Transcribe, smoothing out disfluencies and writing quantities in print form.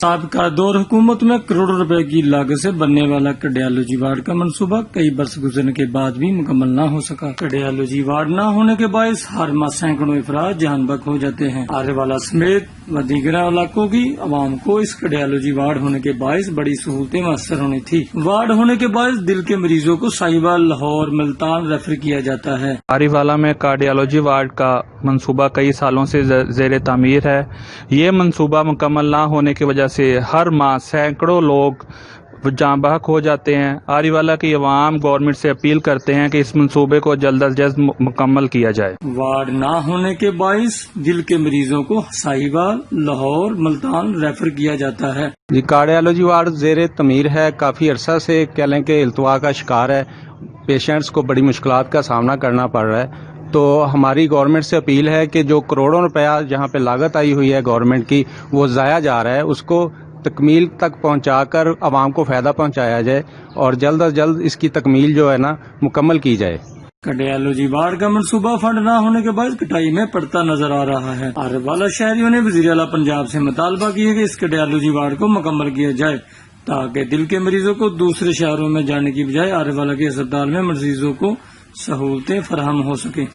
سابقہ دور حکومت میں کروڑوں روپے کی لاگت سے بننے والا کارڈیالوجی وارڈ کا منصوبہ کئی برس گزرنے کے بعد بھی مکمل نہ ہو سکا۔ کارڈیالوجی وارڈ نہ ہونے کے باعث ہر ماہ سینکڑوں افراد جان بحق ہو جاتے ہیں۔ آرے والا سمیت و دیگر علاقوں کی عوام کو اس کارڈیالوجی وارڈ ہونے کے باعث بڑی سہولتیں میسر ہونی تھی۔ وارڈ ہونے کے باعث دل کے مریضوں کو ساہیوال، لاہور، ملتان ریفر کیا جاتا ہے۔ آرے والا میں کارڈیالوجی وارڈ کا منصوبہ کئی سالوں سے زیر تعمیر ہے۔ یہ منصوبہ مکمل نہ ہونے کی وجہ سے ہر ماہ سینکڑوں لوگ جان بحق ہو جاتے ہیں۔ آرے والا کی عوام گورنمنٹ سے اپیل کرتے ہیں کہ اس منصوبے کو جلد از جلد مکمل کیا جائے۔ وارڈ نہ ہونے کے باعث دل کے مریضوں کو ساہیوال، لاہور، ملتان ریفر کیا جاتا ہے۔ جی، کارڈیالوجی وارڈ زیر تعمیر ہے، کافی عرصہ سے کہہ لیں کہ التوا کا شکار ہے، پیشنٹس کو بڑی مشکلات کا سامنا کرنا پڑ رہا ہے۔ تو ہماری گورنمنٹ سے اپیل ہے کہ جو کروڑوں روپیہ جہاں پہ لاگت آئی ہوئی ہے گورنمنٹ کی، وہ ضائع جا رہا ہے، اس کو تکمیل تک پہنچا کر عوام کو فائدہ پہنچایا جائے اور جلد از جلد اس کی تکمیل جو ہے نا مکمل کی جائے۔ کارڈیالوجی وارڈ کا منصوبہ فنڈ نہ ہونے کے باعث کٹائی میں پڑتا نظر آ رہا ہے۔ آرے والا شہریوں نے وزیر اعلیٰ پنجاب سے مطالبہ کیا کہ اس کارڈیالوجی وارڈ کو مکمل کیا جائے تاکہ دل کے مریضوں کو دوسرے شہروں میں جانے کی بجائے آرے والا کے اسپتال میں مریضوں کو سہولتیں فراہم ہو سکیں۔